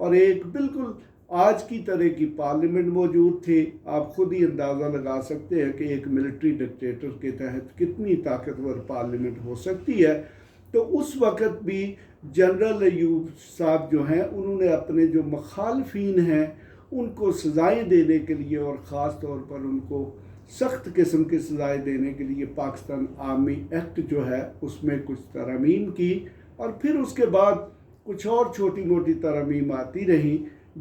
اور ایک بالکل آج کی طرح کی پارلیمنٹ موجود تھی. آپ خود ہی اندازہ لگا سکتے ہیں کہ ایک ملٹری ڈکٹیٹر کے تحت کتنی طاقتور پارلیمنٹ ہو سکتی ہے. تو اس وقت بھی جنرل ایوب صاحب جو ہیں انہوں نے اپنے جو مخالفین ہیں ان کو سزائیں دینے کے لیے اور خاص طور پر ان کو سخت قسم کی سزائیں دینے کے لیے پاکستان آرمی ایکٹ جو ہے اس میں کچھ ترامیم کی، اور پھر اس کے بعد کچھ اور چھوٹی موٹی ترامیم آتی رہیں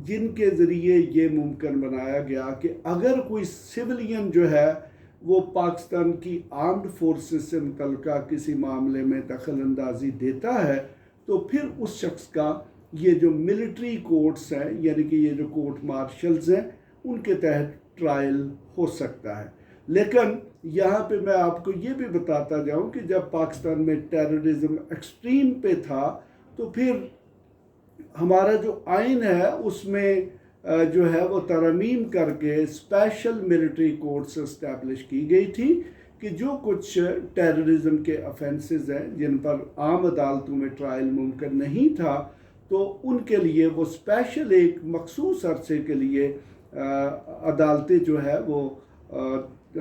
جن کے ذریعے یہ ممکن بنایا گیا کہ اگر کوئی سویلین جو ہے وہ پاکستان کی آرمڈ فورسز سے متعلقہ کسی معاملے میں دخل اندازی دیتا ہے تو پھر اس شخص کا یہ جو ملٹری کورٹس ہیں یعنی کہ یہ جو کورٹ مارشلز ہیں ان کے تحت ٹرائل ہو سکتا ہے. لیکن یہاں پہ میں آپ کو یہ بھی بتاتا جاؤں کہ جب پاکستان میں ٹیررزم ایکسٹریم پہ تھا تو پھر ہمارا جو آئین ہے اس میں جو ہے وہ ترمیم کر کے اسپیشل ملٹری کورٹس اسٹیبلش کی گئی تھی کہ جو کچھ ٹیررزم کے افینسز ہیں جن پر عام عدالتوں میں ٹرائل ممکن نہیں تھا تو ان کے لیے وہ اسپیشل ایک مخصوص عرصے کے لیے عدالتیں جو ہے وہ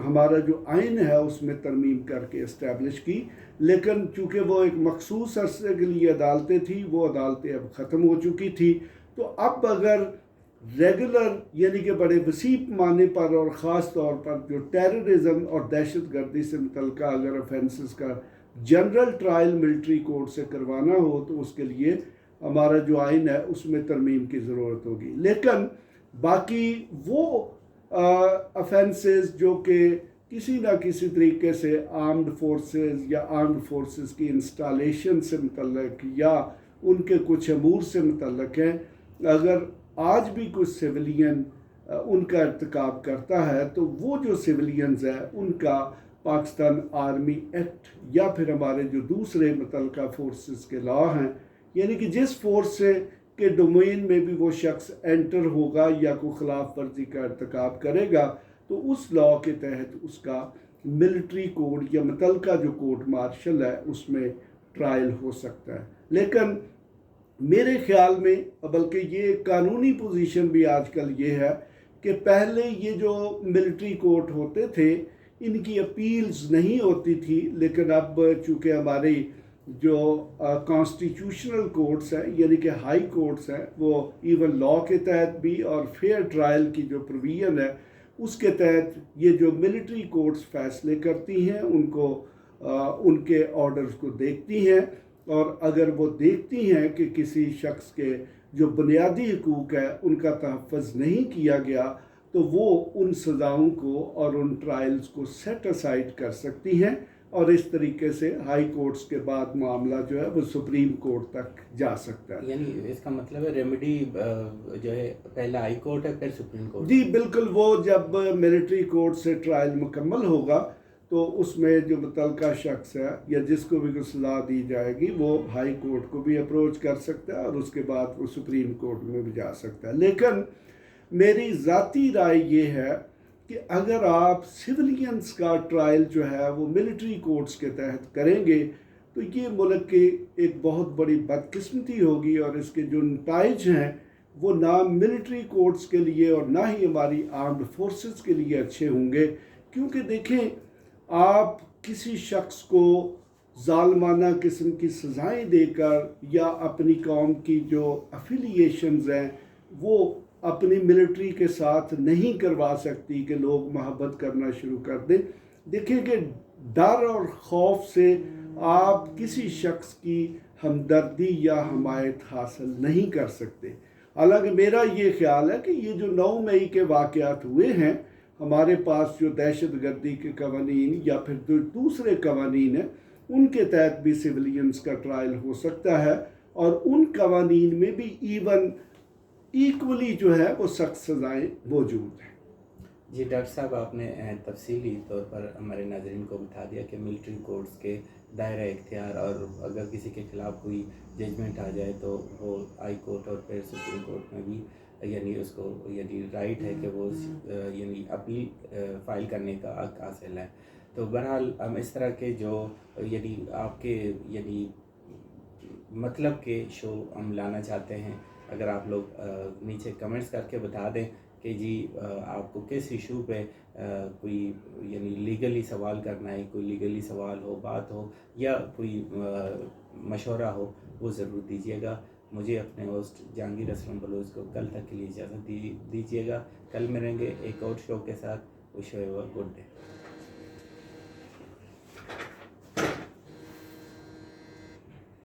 ہمارا جو آئین ہے اس میں ترمیم کر کے اسٹیبلش کی. لیکن چونکہ وہ ایک مخصوص عرصے کے لیے عدالتیں تھیں وہ عدالتیں اب ختم ہو چکی تھی. تو اب اگر ریگولر یعنی کہ بڑے وسیع پیمانے پر اور خاص طور پر جو ٹیررزم اور دہشت گردی سے متعلقہ اگر افینسز کا جنرل ٹرائل ملٹری کورٹ سے کروانا ہو تو اس کے لیے ہمارا جو آئین ہے اس میں ترمیم کی ضرورت ہوگی. لیکن باقی وہ افینسز جو کہ کسی نہ کسی طریقے سے آرمڈ فورسز یا آرمڈ فورسز کی انسٹالیشن سے متعلق یا ان کے کچھ امور سے متعلق ہیں، اگر آج بھی کچھ سویلین ان کا ارتکاب کرتا ہے تو وہ جو سویلینز ہیں ان کا پاکستان آرمی ایکٹ یا پھر ہمارے جو دوسرے متعلقہ فورسز کے لا ہیں یعنی کہ جس فورس سے کے ڈومین میں بھی وہ شخص انٹر ہوگا یا کوئی خلاف ورزی کا ارتکاب کرے گا تو اس لا کے تحت اس کا ملٹری کوڈ یا متعلقہ جو کورٹ مارشل ہے اس میں ٹرائل ہو سکتا ہے. لیکن میرے خیال میں بلکہ یہ قانونی پوزیشن بھی آج کل یہ ہے کہ پہلے یہ جو ملٹری کورٹ ہوتے تھے ان کی اپیلز نہیں ہوتی تھی، لیکن اب چونکہ ہماری جو کانسٹیٹیوشنل کورٹس ہیں یعنی کہ ہائی کورٹس ہیں وہ ایون لا کے تحت بھی اور فیئر ٹرائل کی جو پروویژن ہے اس کے تحت یہ جو ملٹری کورٹس فیصلے کرتی ہیں ان کو ان کے آرڈرز کو دیکھتی ہیں، اور اگر وہ دیکھتی ہیں کہ کسی شخص کے جو بنیادی حقوق ہے ان کا تحفظ نہیں کیا گیا تو وہ ان سزاؤں کو اور ان ٹرائلز کو سیٹ اسائڈ کر سکتی ہیں، اور اس طریقے سے ہائی کورٹس کے بعد معاملہ جو ہے وہ سپریم کورٹ تک جا سکتا ہے. یعنی اس کا مطلب ہے ریمیڈی جو ہے پہلا ہائی کورٹ ہے پھر سپریم کورٹ؟ جی بالکل، وہ جب ملٹری کورٹ سے ٹرائل مکمل ہوگا تو اس میں جو متعلقہ شخص ہے یا جس کو بھی کوئی سزا دی جائے گی وہ ہائی کورٹ کو بھی اپروچ کر سکتا ہے اور اس کے بعد وہ سپریم کورٹ میں بھی جا سکتا ہے. لیکن میری ذاتی رائے یہ ہے کہ اگر آپ سویلینز کا ٹرائل جو ہے وہ ملٹری کورٹس کے تحت کریں گے تو یہ ملک کی ایک بہت بڑی بدقسمتی ہوگی، اور اس کے جو نتائج ہیں وہ نہ ملٹری کورٹس کے لیے اور نہ ہی ہماری آرمڈ فورسز کے لیے اچھے ہوں گے. کیونکہ دیکھیں آپ کسی شخص کو ظالمانہ قسم کی سزائیں دے کر یا اپنی قوم کی جو افیلیشنز ہیں وہ اپنی ملٹری کے ساتھ نہیں کروا سکتی کہ لوگ محبت کرنا شروع کر دیں. دیکھیں کہ ڈر اور خوف سے آپ کسی شخص کی ہمدردی یا حمایت حاصل نہیں کر سکتے. حالانکہ میرا یہ خیال ہے کہ یہ جو 9 مئی کے واقعات ہوئے ہیں ہمارے پاس جو دہشت گردی کے قوانین یا پھر جو دوسرے قوانین ہیں ان کے تحت بھی سویلینز کا ٹرائل ہو سکتا ہے، اور ان قوانین میں بھی ایون ایکولی جو ہے وہ سخت سزائیں موجود ہیں. جی ڈاکٹر صاحب، آپ نے تفصیلی طور پر ہمارے ناظرین کو بتا دیا کہ ملٹری کورٹس کے دائرہ اختیار اور اگر کسی کے خلاف کوئی ججمنٹ آ جائے تو وہ ہائی کورٹ اور پھر سپریم کورٹ میں بھی یعنی اس کو یعنی رائٹ ہے کہ وہ یعنی اپیل فائل کرنے کا حق حاصل ہے. تو بہرحال ہم اس طرح کے جو یعنی آپ کے یعنی مطلب کے شو ہم لانا چاہتے ہیں اگر آپ لوگ نیچے کمنٹس کر کے بتا دیں کہ جی آپ کو کس ایشو پہ کوئی یعنی لیگلی سوال کرنا ہے، کوئی لیگلی سوال ہو، بات ہو، یا کوئی مشورہ ہو، وہ ضرور دیجیے گا. مجھے اپنے ہوسٹ جہانگیر اسلم بلوچ کو کل تک کے لیے اجازت دیجیے گا. کل ملیں گے ایک اور شو کے ساتھ. Wish you a good day.